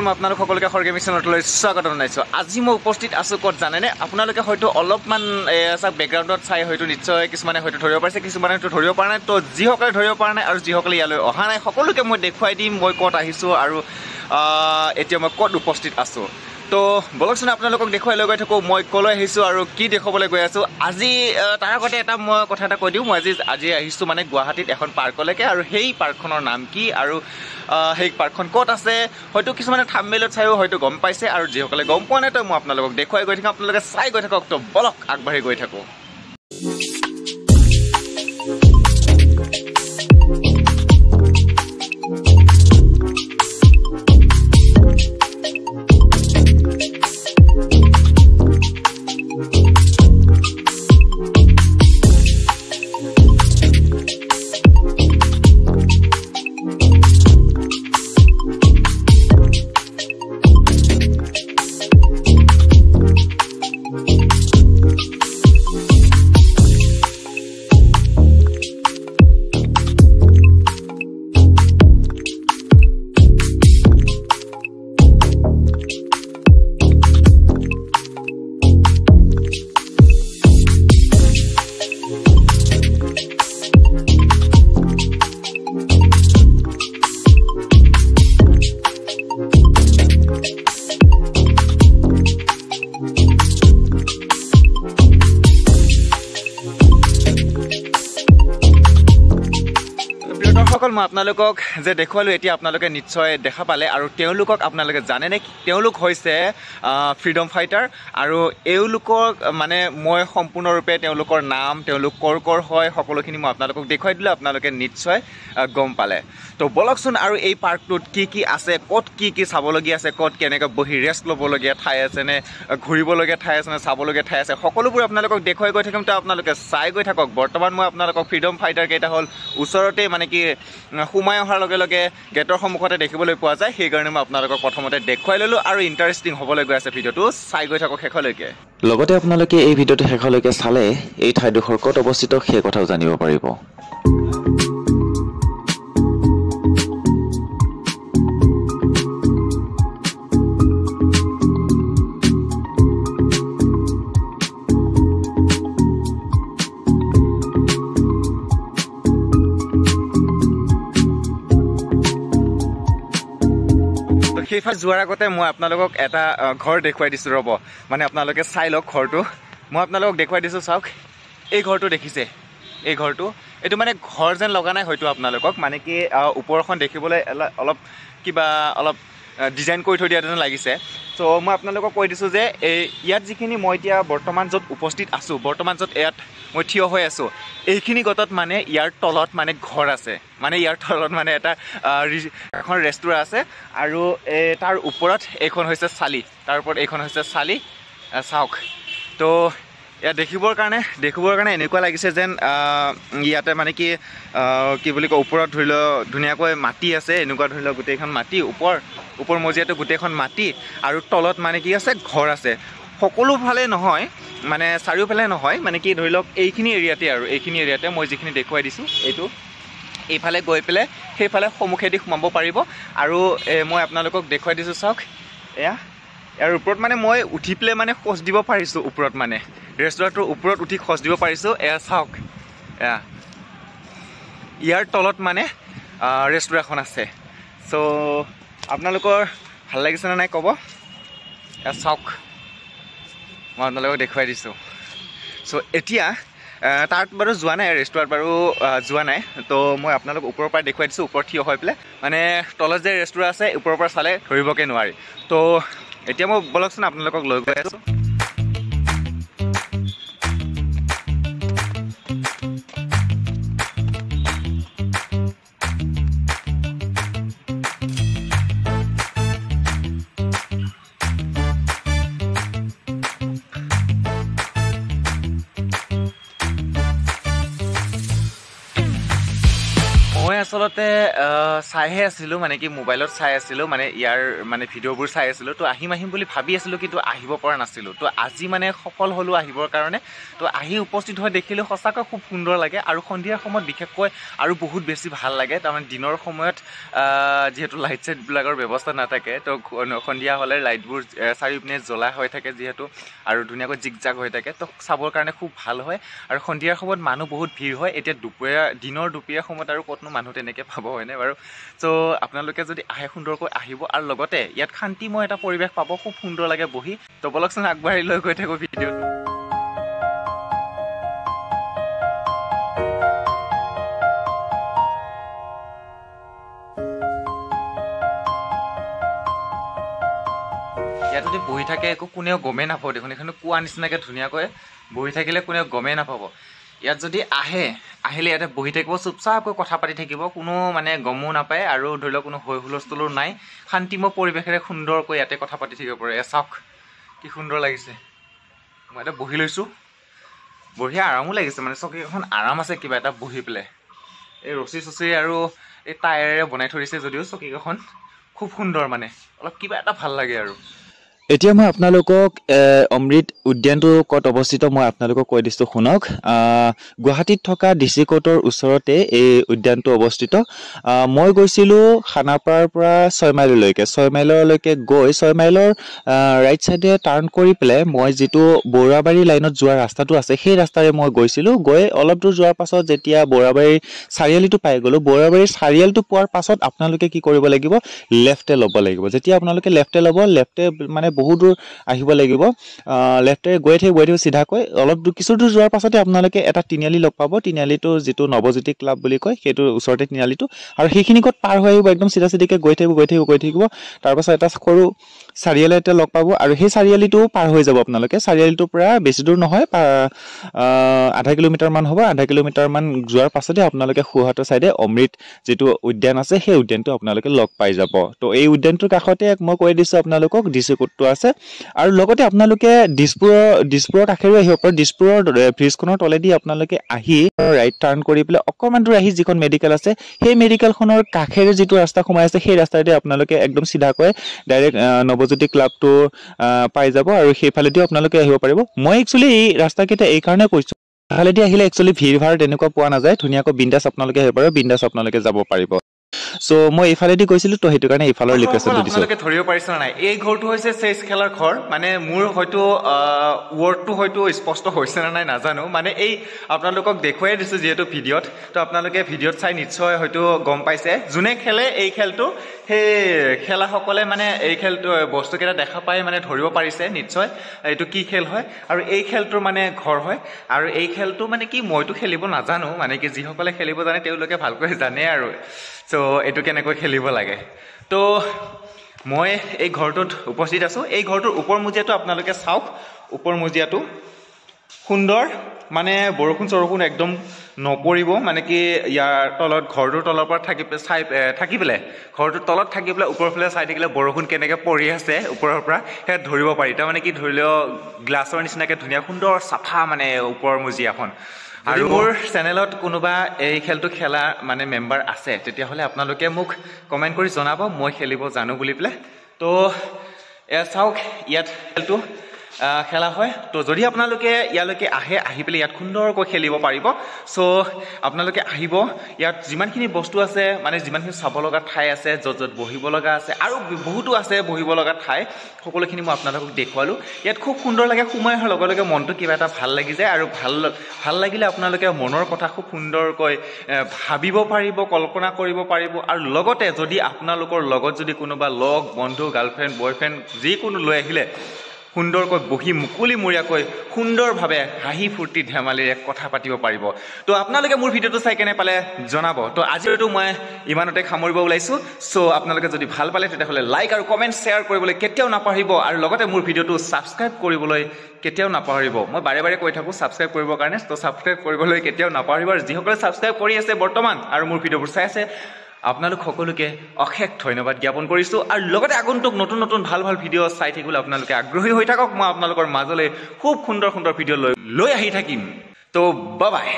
মই আপোনালোক সকলোকে খৰ গেমিং চেনেললৈ স্বাগত জনাইছোঁ। আজি মই উপস্থিত আছোঁ ক'ত জানেনে? আপোনালোকে হয়তো অলপমান বেকগ্ৰাউণ্ডত চাই হয়তো নিশ্চয় কিছুমানে হয়তো ধৰিব পাৰিছে, কিছুমানে হয়তো ধৰিব পৰা নাই। তো যিসকলে ধৰিব পৰা নাই আৰু যিসকলে ইয়ালৈ অহা নাই সকলোকে মই দেখুৱাই দিম মই ক'ত আহিছোঁ আৰু এতিয়া মই ক'ত উপস্থিত আছোঁ। তো বলকচোন আপোনালোকক দেখুৱাই লৈ গৈ থাকোঁ মই ক'লৈ আহিছোঁ আৰু কি দেখুৱাবলৈ গৈ আছোঁ। আজি তাৰ আগতে মই কথা এটা কৈ দিওঁ, মই আজি আহিছোঁ মানে গুৱাহাটীত এখন পাৰ্কলৈকে, আৰু সেই পাৰ্কখনৰ নাম কি আৰু সেই পাৰ্কখন ক'ত আছে হয়তো কিছুমানে থাম্বনেইলত চাইও হয়তো গম পাইছে, আৰু যিসকলে গম পোৱা নাই তো মই আপোনালোকক দেখুৱাই গৈ থাকিম, আপোনালোকে চাই গৈ থাকক। তো বলক আগবাঢ়ি গৈ থাকোঁ। মই আপোনালোকক যে দেখুৱালোঁ এতিয়া আপোনালোকে নিশ্চয় দেখা পালে, আৰু তেওঁলোকক আপোনালোকে জানেনে? তেওঁলোক হৈছে ফ্ৰীডম ফাইটাৰ, আৰু এওঁলোকক মানে মই সম্পূৰ্ণৰূপে তেওঁলোকৰ নাম, তেওঁলোক ক'ৰ হয় সকলোখিনি মই আপোনালোকক দেখুৱাই দিলোঁ, আপোনালোকে নিশ্চয় গম পালে। তো বলকচোন, আৰু এই পাৰ্কটোত কি আছে, ক'ত কি চাবলগীয়া আছে, ক'ত কেনেকৈ বহি ৰেষ্ট ল'বলগীয়া ঠাই আছেনে, ঘূৰিবলগীয়া ঠাই আছেনে, চাবলগীয়া ঠাই আছে, সকলোবোৰ আপোনালোকক দেখুৱাই গৈ থাকিম। তো আপোনালোকে চাই গৈ থাকক। বৰ্তমান মই আপোনালোকক ফ্ৰীডম ফাইটাৰ কেইটা হ'ল ওচৰতে, মানে কি সোমাই অহাৰ লগে লগে গেটৰ সন্মুখতে দেখিবলৈ পোৱা যায়, সেইকাৰণে মই আপোনালোকক প্ৰথমতে দেখুৱাই ল'লোঁ, আৰু ইণ্টাৰেষ্টিং হ'বলৈ গৈ আছে ভিডিঅ'টো, চাই গৈ থাকক শেষলৈকে। লগতে আপোনালোকে এই ভিডিঅ'টো শেষলৈকে চালে এই ঠাইডোখৰ ক'ত অৱস্থিত সেই কথাও জানিব পাৰিব। সেইফালে যোৱাৰ আগতে মই আপোনালোকক এটা ঘৰ দেখুৱাই দিছোঁ, ৰ'ব, মানে আপোনালোকে চাই লওক ঘৰটো। মই আপোনালোকক দেখুৱাই দিছোঁ, চাওক এই ঘৰটো দেখিছে, এই ঘৰটো এইটো মানে ঘৰ যেন লগা নাই হয়তো আপোনালোকক, মানে কি ওপৰখন দেখিবলৈ অলপ ডিজাইন কৰি থৈ দিয়া যেন লাগিছে। ত' মই আপোনালোকক কৈ দিছোঁ যে ইয়াত যিখিনি মই এতিয়া বৰ্তমান য'ত উপস্থিত আছোঁ, বৰ্তমান য'ত ইয়াত মই থিয় হৈ আছোঁ, এইখিনি গতত মানে ইয়াৰ তলত মানে ঘৰ আছে, মানে ইয়াৰ তলত মানে এখন ৰেষ্টুৰেণ্ট আছে, আৰু তাৰ ওপৰত এইখন হৈছে চালি, তাৰ ওপৰত এইখন হৈছে চালি, চাওক। তো ইয়াত দেখিবৰ কাৰণে এনেকুৱা লাগিছে যেন ইয়াতে মানে কি বুলি কয়, ওপৰত ধৰি লওক ধুনীয়াকৈ মাটি আছে, এনেকুৱা ধৰি লওক গোটেইখন মাটি, ওপৰ মজিয়াটো গোটেইখন মাটি, আৰু তলত মানে কি আছে, ঘৰ আছে। সকলোফালে নহয়, মানে চাৰিওফালে নহয়, মানে কি ধৰি লওক এইখিনি এৰিয়াতে, আৰু এইখিনি এৰিয়াতে মই যিখিনি দেখুৱাই দিছোঁ এইটো, এইফালে গৈ পেলাই সেইফালে সন্মুখেদি সোমাব পাৰিব। আৰু মই আপোনালোকক দেখুৱাই দিছোঁ, চাওক ইয়াৰ ওপৰত মানে মই উঠি পেলাই মানে খোজ দিব পাৰিছোঁ, ওপৰত মানে ৰেষ্টুৰেণ্টটোৰ ওপৰত উঠি খোজ দিব পাৰিছোঁ। চাওক ইয়াৰ তলত মানে ৰেষ্টুৰেণ্টখন আছে। চ' আপোনালোকৰ ভাল লাগিছেনে নাই ক'ব। চাওক মই আপোনালোকক দেখুৱাই দিছোঁ। চ' এতিয়া তাত বাৰু যোৱা নাই, ৰেষ্টুৰেণ্ট বাৰু যোৱা নাই, তো মই আপোনালোক ওপৰৰ পৰা দেখুৱাই দিছোঁ, ওপৰত থিয় হৈ পেলাই, মানে তলত যে ৰেষ্টুৰেণ্ট আছে ওপৰৰ পৰা চালে ধৰিবকৈ নোৱাৰি। তো এতিয়া মই বলকচোন আপোনালোকক লৈ গৈ আছোঁ। আচলতে চাইহে আছিলোঁ, মানে কি মোবাইলত চাই আছিলোঁ, মানে ইয়াৰ মানে ভিডিঅ'বোৰ চাই আছিলোঁ। তো আহিম বুলি ভাবি আছিলোঁ, কিন্তু আহিব পৰা নাছিলোঁ। তো আজি মানে সফল হ'লোঁ আহিবৰ কাৰণে। তো আহি উপস্থিত হৈ দেখিলোঁ সঁচাকৈ খুব সুন্দৰ লাগে, আৰু সন্ধিয়াৰ সময়ত বিশেষকৈ আৰু বহুত বেছি ভাল লাগে। তাৰমানে দিনৰ সময়ত যিহেতু লাইট চাইটবিলাকৰ ব্যৱস্থা নাথাকে, তো সন্ধিয়া হ'লে লাইটবোৰ চাৰিওপিনে জ্বলা হৈ থাকে যিহেতু, আৰু ধুনীয়াকৈ জিকজাক হৈ থাকে। তো চাবৰ কাৰণে খুব ভাল হয়, আৰু সন্ধিয়াৰ সময়ত মানুহ বহুত ভিৰ হয়। এতিয়া দিনৰ দুপৰীয়া সময়ত আৰু ক'তনো মানুহ তেনেকৈ পাব, হয়নে বাৰু? চ' আপোনালোকে যদি আহে সুন্দৰকৈ আহিব, আৰু লগতে ইয়াত শান্তিময় এটা পৰিৱেশ পাব, খুব সুন্দৰ লাগে বহি। তো বলকচোন আগবাঢ়ি লৈ গৈ থাকোঁ ভিডিঅ'টো। ইয়াত যদি বহি থাকে একো কোনেও গমেই নাপাব দেখোন। এইখনো কোৱা নিচিনাকৈ ধুনীয়াকৈ বহি থাকিলে কোনেও গমেই নাপাব। ইয়াত যদি আহিলে ইয়াতে বহি থাকিব, চুপচাপকৈ কথা পাতি থাকিব, কোনো মানে গমো নাপায়, আৰু ধৰি লওক কোনো হৈ হুলস্থুলো নাই। শান্তিময় পৰিৱেশেৰে সুন্দৰকৈ ইয়াতে কথা পাতি থাকিব পাৰে। চাওক কি সুন্দৰ লাগিছে। মই ইয়াতে বহি লৈছোঁ, বঢ়িয়া আৰামো লাগিছে, মানে চকীখন আৰাম আছে কিবা এটা বহি পেলাই। এই ৰছী চচি আৰু এই টায়াৰেৰে বনাই থৈ দিছে যদিও চকীকেইখন খুব সুন্দৰ, মানে অলপ কিবা এটা ভাল লাগে আৰু। এতিয়া মই আপোনালোকক অমৃত উদ্যানটো ক'ত অৱস্থিত মই আপোনালোকক কৈ দিছোঁ শুনক। গুৱাহাটীত থকা DC কোৰ্টৰ ওচৰতে এই উদ্যানটো অৱস্থিত। মই গৈছিলোঁ খানাপাৰাৰ পৰা 6 মাইললৈকে। 6 মাইললৈকে গৈ 6 মাইলৰ ৰাইট চাইডে টাৰ্ণ কৰি পেলাই মই যিটো বৰুৱাবাৰী লাইনত যোৱা ৰাস্তাটো আছে, সেই ৰাস্তাৰে মই গৈছিলোঁ। গৈ অলপ দূৰ যোৱাৰ পাছত যেতিয়া বৰুৱাবাৰী চাৰিআলিটো পাই গ'লোঁ, বৰুৱাবাৰী চাৰিআলিটো পোৱাৰ পাছত আপোনালোকে কি কৰিব লাগিব, লেফ্টে ল'ব লাগিব। যেতিয়া আপোনালোকে লেফ্টে ল'ব, লেফ্টে মানে বহুত দূৰ আহিব লাগিব। লেফ্টেৰে গৈ থাকিব চিধাকৈ। অলপ কিছু দূৰ যোৱাৰ পাছতে আপোনালোকে এটা তিনিআলি লগ পাব। তিনিআলিটো যিটো নৱজ্যোতি ক্লাব বুলি কয়, সেইটোৰ ওচৰতে তিনিআলিটো, আৰু সেইখিনি ক'ত পাৰ হৈ আহিব, একদম চিধাকে গৈ থাকিব। তাৰপাছত এটা সৰু চাৰিআলি এটা লগ পাব, আৰু সেই চাৰিআলিটো পাৰ হৈ যাব আপোনালোকে। চাৰিআলিটোৰ পৰা বেছি দূৰ নহয়, আধা কিলোমিটাৰমান হ'ব। আধা কিলোমিটাৰমান যোৱাৰ পাছতে আপোনালোকে সোঁহাতৰ চাইডে অমৃত যিটো উদ্যান আছে, সেই উদ্যানটো আপোনালোকে লগ পাই যাব। তো এই উদ্যানটোৰ কাষতে মই কৈ দিছোঁ আপোনালোকক DC কোৰ্টটো আছে, আৰু লগতে আপোনালোকে দিছপুৰৰ কাষেৰেও আহিব পাৰে। দিছপুৰৰ ব্ৰিজখনৰ তলেদি আপোনালোকে আহি ৰাইট টাৰ্ণ কৰি পেলাই অকণমান দূৰ আহি যিখন মেডিকেল আছে, সেই মেডিকেলখনৰ কাষেৰে যিটো ৰাস্তা সোমাই আছে, সেই ৰাস্তাতে আপোনালোকে একদম চিধাকৈ ডাইৰেক্ট নৱজ্যোতি ক্লাবটো পাই যাব, আৰু সেইফালেদিও আপোনালোকে আহিব পাৰিব। মই একচুৱেলি এই ৰাস্তাকেইটা এই কাৰণে কৈছোঁ, সেইফালেদি আহিলে একচুৱেলি ভিৰ ভাৰ তেনেকুৱা পোৱা নাযায়। ধুনীয়াকৈ বিন্দাছ আপোনালোকে আহিব পাৰিব, বিন্দাছ আপোনালোকে যাব পাৰিব। সো মই এইফালেদি গৈছিলোঁ, তো সেইটো কাৰণে এইফালৰ লোকেশ্যনটো দিছোঁ। আপোনালোকে ধৰিব পাৰিছে নাই, এই ঘৰটো হৈছে চেছ খেলাৰ ঘৰ। মানে মোৰ হয়তো ৱৰ্ডটো হয়তো স্পষ্ট হৈছে নে নাই নাজানো, মানে এই আপোনালোকক দেখুৱাই দিছোঁ যিহেতু ভিডিঅ'ত। তো আপোনালোকে ভিডিঅ'ত চাই নিশ্চয় হয়তো গম পাইছে, যোনে খেলে এই খেলটো, সেই খেলাসকলে মানে এই খেলটো বস্তুকেইটা দেখা পাই মানে ধৰিব পাৰিছে নিশ্চয় এইটো কি খেল হয়, আৰু এই খেলটোৰ মানে ঘৰ হয়। আৰু এই খেলটো মানে কি মইতো খেলিব নাজানো, মানে কি যিসকলে খেলিব জানে তেওঁলোকে ভালকৈ জানে আৰু। চ' এইটো কেনেকৈ খেলিব লাগে। তো মই এই ঘৰটোত উপস্থিত আছোঁ। এই ঘৰটোৰ ওপৰ মজিয়াটো আপোনালোকে চাওক, ওপৰ মজিয়াটো সুন্দৰ, মানে বৰষুণ চৰষুণ একদম নপৰিব। মানে কি ইয়াৰ তলত ঘৰটোৰ তলৰ পৰা থাকি পেলাই ঘৰটোৰ তলত থাকি পেলাই ওপৰৰ ফালে চাই থাকিলে বৰষুণ কেনেকৈ পৰি আছে ওপৰৰ পৰা সেয়া ধৰিব পাৰি। তাৰমানে কি ধৰি লওক গ্লাছৰ নিচিনাকৈ ধুনীয়া সুন্দৰ চাফা মানে ওপৰ মজিয়াখন। আৰু মোৰ চেনেলত কোনোবা এই খেলটো খেলা মানে মেম্বাৰ আছে, তেতিয়াহ'লে আপোনালোকে মোক কমেণ্ট কৰি জনাব, মই খেলিব জানো বুলি পেলাই। তো এয়া চাওক, ইয়াত খেলটো খেলা হয়। তো যদি আপোনালোকে ইয়ালৈকে আহি পেলাই ইয়াত সুন্দৰকৈ খেলিব পাৰিব। চ' আপোনালোকে আহিব, ইয়াত যিমানখিনি বস্তু আছে, মানে যিমানখিনি চাব লগা ঠাই আছে, য'ত বহিব লগা আছে, আৰু বহুতো আছে বহিব লগা ঠাই, সকলোখিনি মই আপোনালোকক দেখুৱালোঁ। ইয়াত খুব সুন্দৰ লাগে, সোমাই অহাৰ লগে লগে মনটো কিবা এটা ভাল লাগি যায়, আৰু ভাল লাগিলে আপোনালোকে মনৰ কথা খুব সুন্দৰকৈ ভাবিব পাৰিব, কল্পনা কৰিব পাৰিব। আৰু লগতে যদি আপোনালোকৰ লগত যদি কোনোবা লগ বন্ধু, গাৰ্লফ্ৰেণ্ড, বয়ফ্ৰেণ্ড যিকোনো লৈ আহিলে, সুন্দৰকৈ বহি মুকলিমূৰীয়াকৈ সুন্দৰভাৱে হাঁহি ফূৰ্তি ধেমালিৰে কথা পাতিব পাৰিব। তো আপোনালোকে মোৰ ভিডিঅ'টো চাই কেনে পালে জনাব। তো আজিৰটো মই ইমানতে সামৰিব ওলাইছোঁ। চ' আপোনালোকে যদি ভাল পালে তেতিয়াহ'লে লাইক আৰু কমেণ্ট শ্বেয়াৰ কৰিবলৈ কেতিয়াও নাপাহৰিব, আৰু লগতে মোৰ ভিডিঅ'টো ছাবস্ক্ৰাইব কৰিবলৈ কেতিয়াও নাপাহৰিব। মই বাৰে বাৰে কৈ থাকোঁ ছাবস্ক্ৰাইব কৰিবৰ কাৰণে, তো ছাবস্ক্ৰাইব কৰিবলৈ কেতিয়াও নাপাহৰিব। আৰু যিসকলে ছাবস্ক্ৰাইব কৰি আছে বৰ্তমান আৰু মোৰ ভিডিঅ'বোৰ চাই আছে, আপোনালোক সকলোকে অশেষ ধন্যবাদ জ্ঞাপন কৰিছোঁ। আৰু লগতে আগন্তুক নতুন নতুন ভাল ভাল ভিডিঅ' চাই থাকিবলৈ আপোনালোকে আগ্ৰহী হৈ থাকক। মই আপোনালোকৰ মাজলৈ খুব সুন্দৰ সুন্দৰ ভিডিঅ' লৈ আহি থাকিম। তো বাই বাই।